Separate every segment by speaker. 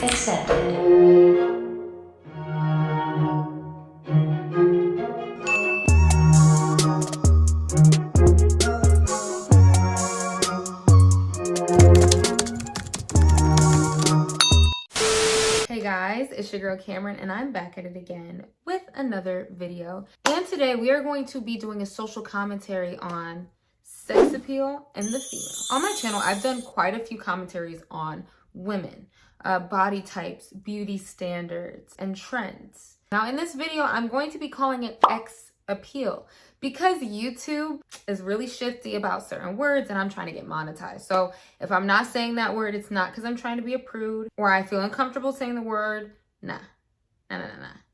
Speaker 1: accepted.
Speaker 2: Hey guys, it's your girl Cameron and I'm back at it again with another video. And today we are going to be doing a social commentary on sex appeal and the female. On my channel, I've done quite a few commentaries on women, body types, beauty standards, and trends. Now in this video, I'm going to be calling it X appeal because YouTube is really shifty about certain words and I'm trying to get monetized. So if I'm not saying that word, it's not because I'm trying to be a prude or I feel uncomfortable saying the word. Nah.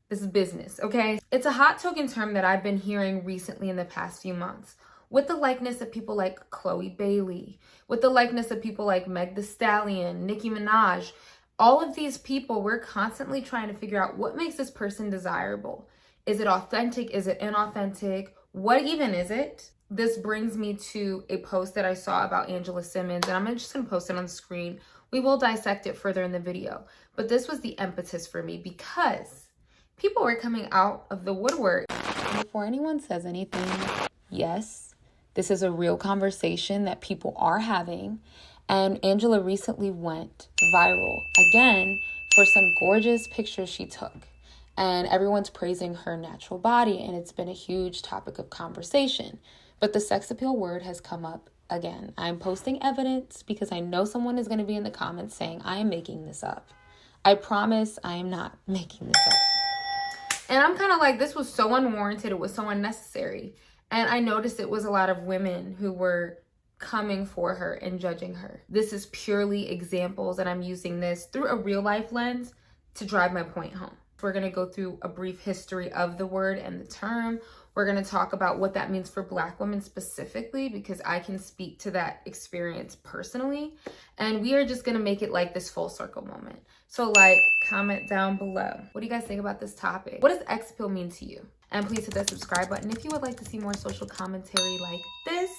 Speaker 2: This is business, okay? It's a hot token term that I've been hearing recently in the past few months, with the likeness of people like Chloe Bailey, with the likeness of people like Meg Thee Stallion, Nicki Minaj. All of these people, we're constantly trying to figure out what makes this person desirable. Is it authentic? Is it inauthentic? What even is it? This brings me to a post that I saw about Angela Simmons, and I'm just gonna post it on the screen. We will dissect it further in the video, but this was the impetus for me because people were coming out of the woodwork. Before anyone says anything, yes, this is a real conversation that people are having, and Angela recently went viral again for some gorgeous pictures she took. And everyone's praising her natural body, and it's been a huge topic of conversation. But the sex appeal word has come up again. I'm posting evidence because I know someone is going to be in the comments saying I am making this up. I promise I am not making this up. And I'm kind of like, this was so unwarranted. It was so unnecessary. And I noticed it was a lot of women who were coming for her and judging her. This is purely examples, and I'm using this through a real life lens to drive my point home. We're going to go through a brief history of the word and the term. We're going to talk about what that means for Black women specifically, because I can speak to that experience personally. And we are just going to make it like this full circle moment. So like, comment down below. What do you guys think about this topic? What does X appeal mean to you? And please hit that subscribe button if you would like to see more social commentary like this.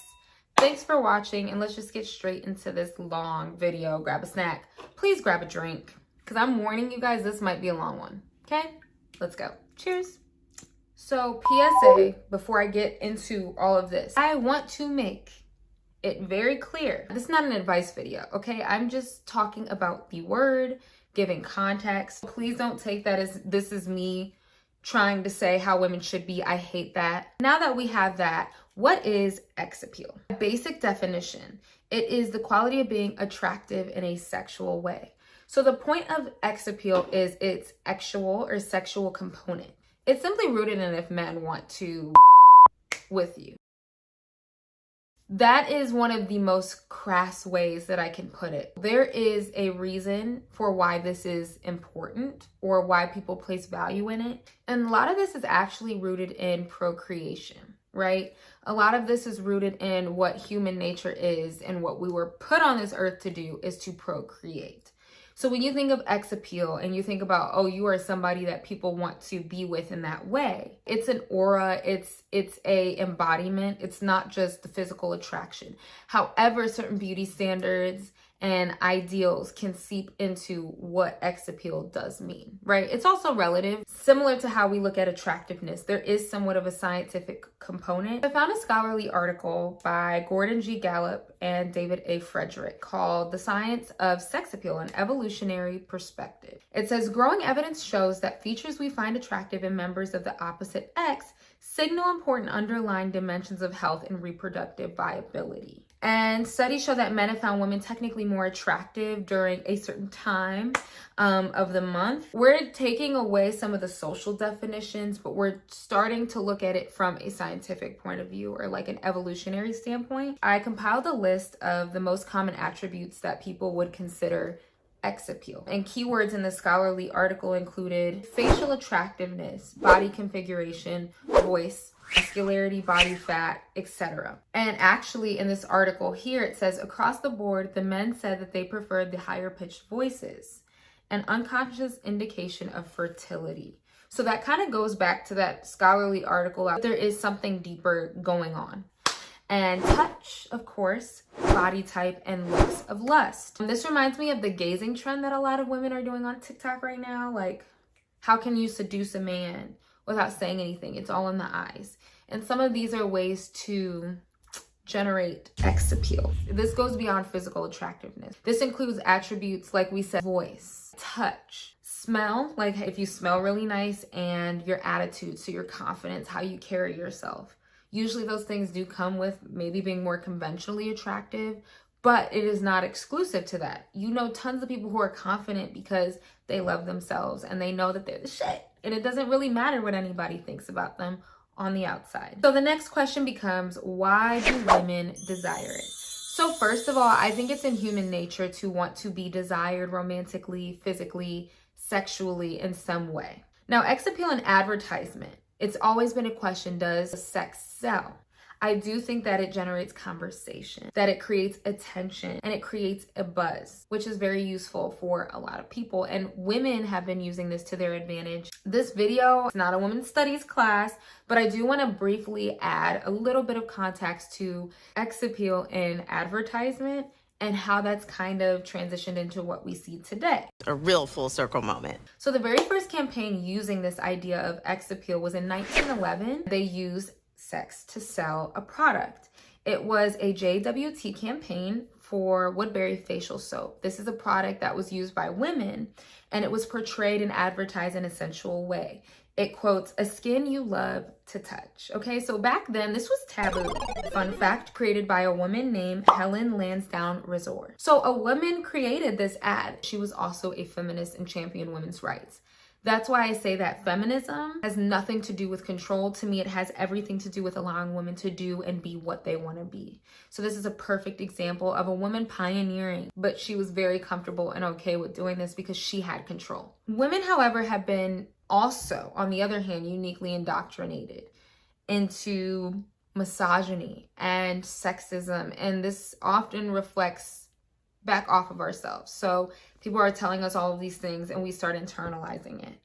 Speaker 2: Thanks for watching, and let's just get straight into this long video. Grab a snack. Please grab a drink, because I'm warning you guys, this might be a long one. Okay, let's go. Cheers. So PSA, before I get into all of this, I want to make it very clear. This is not an advice video, okay? I'm just talking about the word, giving context. Please don't take that as this is me trying to say how women should be. I hate that. Now that we have that, what is X appeal? Basic definition, it is the quality of being attractive in a sexual way. So the point of X appeal is its sexual or sexual component. It's simply rooted in if men want to with you. That is one of the most crass ways that I can put it. There is a reason for why this is important or why people place value in it. And a lot of this is actually rooted in procreation, right? A lot of this is rooted in what human nature is, and what we were put on this earth to do is to procreate. So when you think of X appeal and you think about, oh, you are somebody that people want to be with in that way, it's an aura, it's a embodiment. It's not just the physical attraction. However, certain beauty standards and ideals can seep into what X appeal does mean, right? It's also relative. Similar to how we look at attractiveness, there is somewhat of a scientific component. I found a scholarly article by Gordon G. Gallup and David A. Frederick called The Science of Sex Appeal, an Evolutionary Perspective. It says, growing evidence shows that features we find attractive in members of the opposite X signal important underlying dimensions of health and reproductive viability. And studies show that men have found women technically more attractive during a certain time of the month. We're taking away some of the social definitions, but we're starting to look at it from a scientific point of view, or like an evolutionary standpoint. I compiled a list of the most common attributes that people would consider X appeal. And keywords in the scholarly article included facial attractiveness, body configuration, voice, muscularity, body fat, etc. And actually in this article here, it says across the board, the men said that they preferred the higher pitched voices, an unconscious indication of fertility. So that kind of goes back to that scholarly article. There is something deeper going on. And touch, of course, body type and looks of lust. And this reminds me of the gazing trend that a lot of women are doing on TikTok right now. Like, how can you seduce a man without saying anything? It's all in the eyes. And some of these are ways to generate sex appeal. This goes beyond physical attractiveness. This includes attributes like we said, voice, touch, smell, like if you smell really nice, and your attitude, so your confidence, how you carry yourself. Usually those things do come with maybe being more conventionally attractive, but it is not exclusive to that. You know tons of people who are confident because they love themselves and they know that they're the shit. And it doesn't really matter what anybody thinks about them on the outside. So the next question becomes, why do women desire it? So first of all, I think it's in human nature to want to be desired romantically, physically, sexually in some way. Now, sex appeal and advertisement. It's always been a question, does sex sell? I do think that it generates conversation, that it creates attention, and it creates a buzz, which is very useful for a lot of people. And women have been using this to their advantage. This video is not a women's studies class, but I do want to briefly add a little bit of context to sex appeal in advertisement and how that's kind of transitioned into what we see today.
Speaker 1: A real full circle moment.
Speaker 2: So the very first campaign using this idea of sex appeal was in 1911. They used sex to sell a product. It was a JWT campaign for Woodbury facial soap. This is a product that was used by women, and it was portrayed and advertised in a sensual way. It quotes, "a skin you love to touch." Okay, so back then this was taboo. Fun fact, created by a woman named Helen Lansdowne Resor. So a woman created this ad. She was also a feminist and championed women's rights. That's why I say that feminism has nothing to do with control. To me, it has everything to do with allowing women to do and be what they want to be. So this is a perfect example of a woman pioneering, but she was very comfortable and okay with doing this because she had control. Women, however, have been also, on the other hand, uniquely indoctrinated into misogyny and sexism. And this often reflects back off of ourselves. So people are telling us all of these things and we start internalizing it.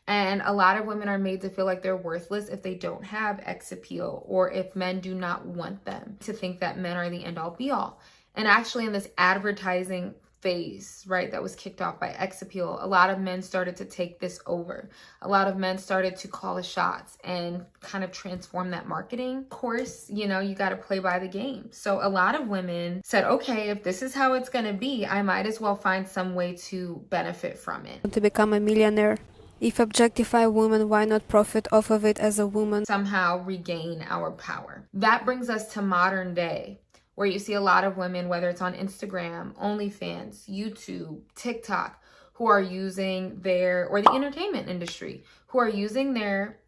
Speaker 2: And a lot of women are made to feel like they're worthless if they don't have sex appeal, or if men do not want them, to think that men are the end all be all. And actually in this advertising phase, right, that was kicked off by sex appeal, a lot of men started to take this over. A lot of men started to call the shots and kind of transform that marketing. Of course, you know, you got to play by the game. So a lot of women said, okay, if this is how it's going to be, I might as well find some way to benefit from it.
Speaker 3: To become a millionaire. If objectify women, why not profit off of it as a woman?
Speaker 2: Somehow regain our power. That brings us to modern day, where you see a lot of women, whether it's on Instagram, OnlyFans, YouTube, TikTok, who are using or the entertainment industry, who are using their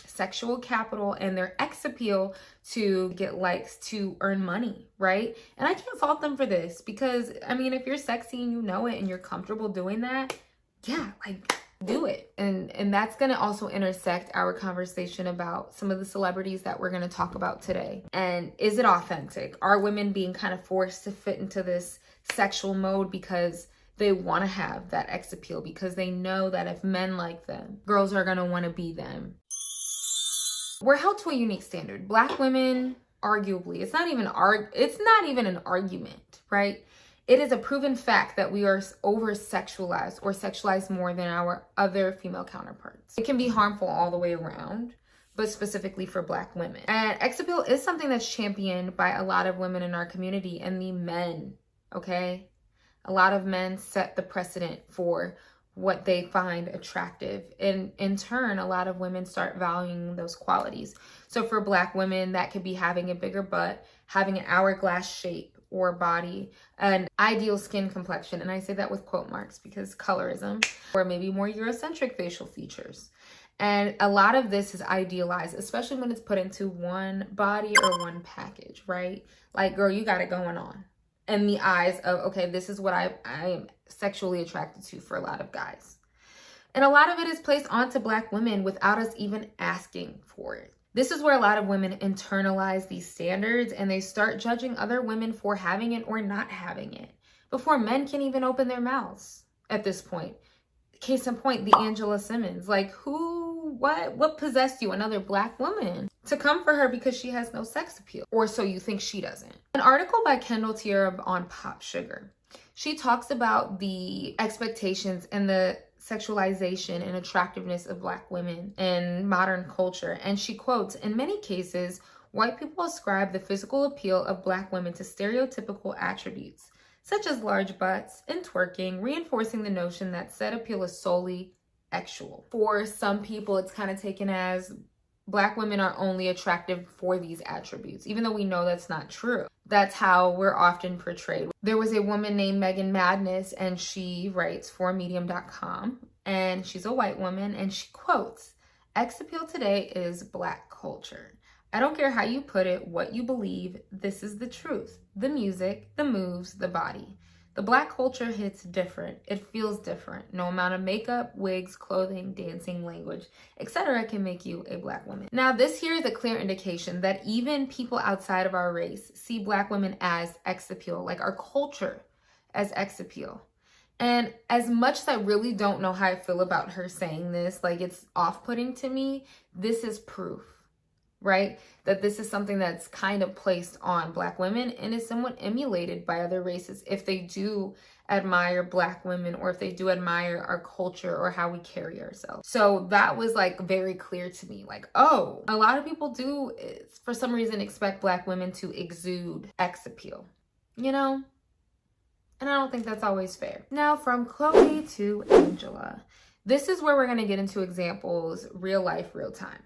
Speaker 2: sexual capital and their sex appeal to get likes, to earn money, right? And I can't fault them for this because, I mean, if you're sexy and you know it and you're comfortable doing that, yeah, like, do it. And that's going to also intersect our conversation about some of the celebrities that we're going to talk about today. And is it authentic? Are women being kind of forced to fit into this sexual mode because they want to have that sex appeal, because they know that if men like them, girls are going to want to be them? We're held to a unique standard. Black women, arguably, it's not even an argument, right? It is a proven fact that we are over-sexualized or sexualized more than our other female counterparts. It can be harmful all the way around, but specifically for Black women. And sex appeal is something that's championed by a lot of women in our community and the men, okay? A lot of men set the precedent for what they find attractive. And in turn, a lot of women start valuing those qualities. So for Black women, that could be having a bigger butt, having an hourglass shape or body, an ideal skin complexion. And I say that with quote marks because colorism, or maybe more Eurocentric facial features. And a lot of this is idealized, especially when it's put into one body or one package, right? Like, girl, you got it going on. In the eyes of, okay, this is what I am sexually attracted to for a lot of guys. And a lot of it is placed onto Black women without us even asking for it. This is where a lot of women internalize these standards and they start judging other women for having it or not having it before men can even open their mouths at this point. Case in point, the Angela Simmons. Like, who what possessed you, another black woman, to come for her because she has no sex appeal? Or so you think she doesn't. An article by Kendall Tierra on Pop Sugar. She talks about the expectations and the sexualization and attractiveness of black women in modern culture. And she quotes, "In many cases, white people ascribe the physical appeal of black women to stereotypical attributes, such as large butts and twerking, reinforcing the notion that said appeal is solely sexual." For some people, it's kind of taken as black women are only attractive for these attributes, even though we know that's not true. That's how we're often portrayed. There was a woman named Megan Madness, and she writes for medium.com, and she's a white woman, and she quotes, "Sex appeal today is black culture. I don't care how you put it, what you believe, this is the truth. The music, the moves, the body. The black culture hits different. It feels different. No amount of makeup, wigs, clothing, dancing, language, etc. can make you a black woman." Now, this here is a clear indication that even people outside of our race see black women as sex appeal, like our culture as sex appeal. And as much as I really don't know how I feel about her saying this, like it's off-putting to me, this is proof, right? That this is something that's kind of placed on black women and is somewhat emulated by other races if they do admire black women or if they do admire our culture or how we carry ourselves. So that was like very clear to me, like, oh, a lot of people do for some reason expect black women to exude sex appeal, you know? And I don't think that's always fair. Now, from Chloe to Angela. This is where we're going to get into examples, real life, real time.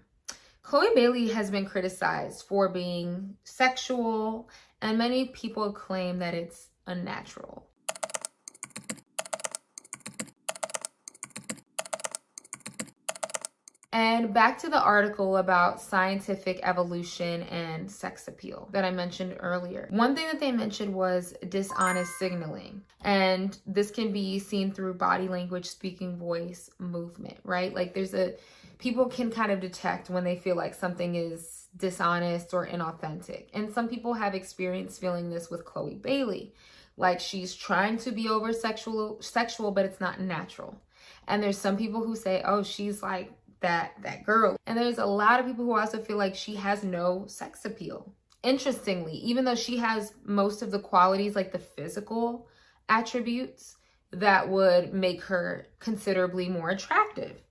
Speaker 2: Chloe Bailey has been criticized for being sexual, and many people claim that it's unnatural. And back to the article about scientific evolution and sex appeal that I mentioned earlier. One thing that they mentioned was dishonest signaling. And this can be seen through body language, speaking voice, movement, right? Like people can kind of detect when they feel like something is dishonest or inauthentic. And some people have experienced feeling this with Chloe Bailey. Like she's trying to be over sexual, but it's not natural. And there's some people who say, oh, she's like that girl. And there's a lot of people who also feel like she has no sex appeal. Interestingly, even though she has most of the qualities, like the physical attributes that would make her considerably more attractive.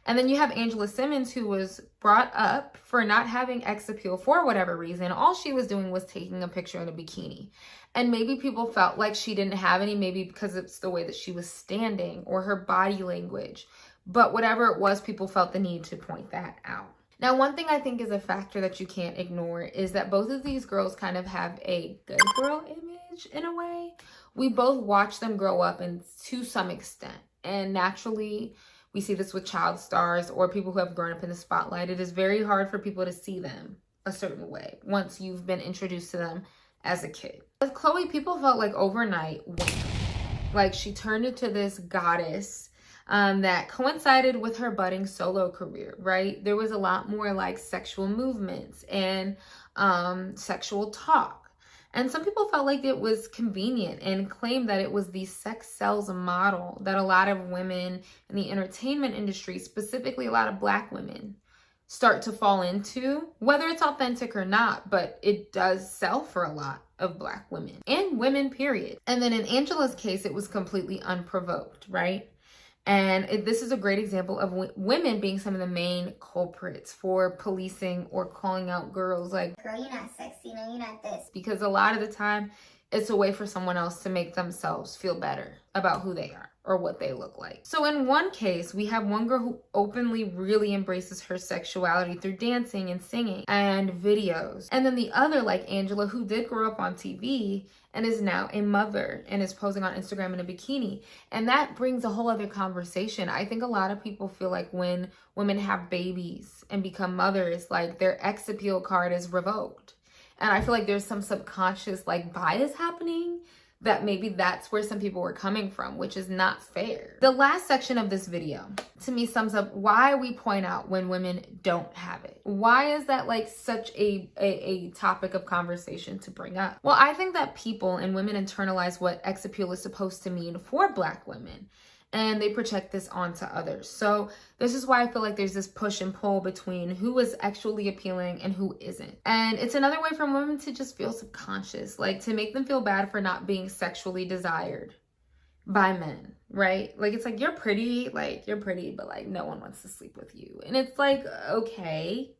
Speaker 2: And then you have Angela Simmons, who was brought up for not having sex appeal for whatever reason. All she was doing was taking a picture in a bikini. And maybe people felt like she didn't have any, maybe because it's the way that she was standing or her body language. But whatever it was, people felt the need to point that out. Now, one thing I think is a factor that you can't ignore is that both of these girls kind of have a good girl image in a way. We both watch them grow up and to some extent. And naturally, we see this with child stars or people who have grown up in the spotlight. It is very hard for people to see them a certain way once you've been introduced to them as a kid. With Chloe, people felt like overnight, like she turned into this goddess that coincided with her budding solo career, right? There was a lot more like sexual movements and sexual talk. And some people felt like it was convenient and claimed that it was the sex sells model that a lot of women in the entertainment industry, specifically a lot of Black women, start to fall into, whether it's authentic or not, but it does sell for a lot of Black women and women, period. And then in Angela's case, it was completely unprovoked, right? And this is a great example of women being some of the main culprits for policing or calling out girls like,
Speaker 4: girl, you're not sexy, no, you're not this.
Speaker 2: Because a lot of the time, it's a way for someone else to make themselves feel better about who they are or what they look like. So in one case, we have one girl who openly really embraces her sexuality through dancing and singing and videos. And then the other, like Angela, who did grow up on TV and is now a mother and is posing on Instagram in a bikini. And that brings a whole other conversation. I think a lot of people feel like when women have babies and become mothers, like their sex appeal card is revoked. And I feel like there's some subconscious like bias happening that maybe that's where some people were coming from, which is not fair. The last section of this video to me sums up why we point out when women don't have it. Why is that like such a topic of conversation to bring up? Well, I think that people and women internalize what sex appeal is supposed to mean for Black women. and they project this onto others. So this is why I feel like there's this push and pull between who is actually appealing and who isn't. And it's another way for women to just feel subconscious, like to make them feel bad for not being sexually desired by men, right? Like, it's like, you're pretty, but like no one wants to sleep with you. And it's like, okay,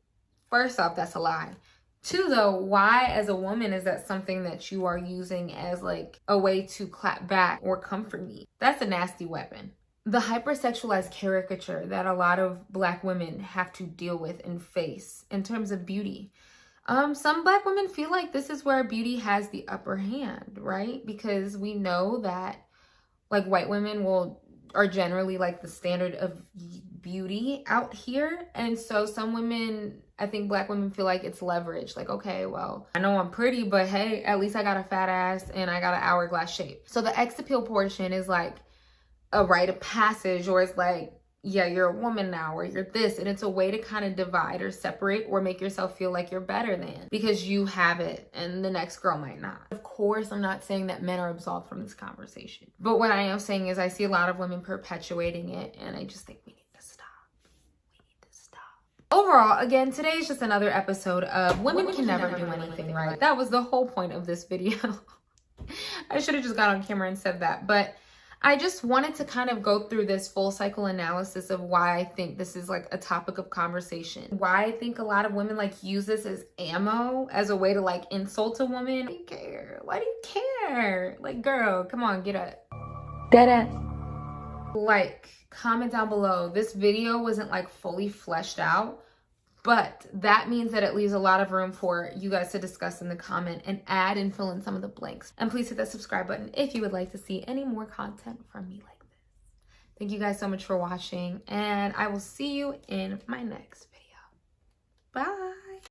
Speaker 2: first off, that's a lie. Two, though, why as a woman is that something that you are using as like a way to clap back or comfort me? That's a nasty weapon. The hypersexualized caricature that a lot of Black women have to deal with and face in terms of beauty. Some Black women feel like this is where beauty has the upper hand, right? Because we know that like white women are generally like the standard of beauty out here. And so some women, I think Black women, feel like it's leverage. Like, okay, well, I know I'm pretty, but hey, at least I got a fat ass and I got an hourglass shape. So the X appeal portion is like a rite of passage, or it's like, yeah, you're a woman now, or you're this. And it's a way to kind of divide or separate or make yourself feel like you're better than because you have it and the next girl might not. Of course, I'm not saying that men are absolved from this conversation. But what I am saying is I see a lot of women perpetuating it, and I just think we need to stop. We need to stop. Overall, again, today is just another episode of Women Can Never Do Anything Right. That was the whole point of this video. I should have just got on camera and said that. But I just wanted to kind of go through this full cycle analysis of why I think this is like a topic of conversation. Why I think a lot of women like use this as ammo, as a way to like insult a woman. Why do you care? Why do you care? Like, girl, come on, get up. Deadass. Like, comment down below. This video wasn't like fully fleshed out, but that means that it leaves a lot of room for you guys to discuss in the comment and add and fill in some of the blanks. And please hit that subscribe button if you would like to see any more content from me like this. Thank you guys so much for watching, and I will see you in my next video. Bye.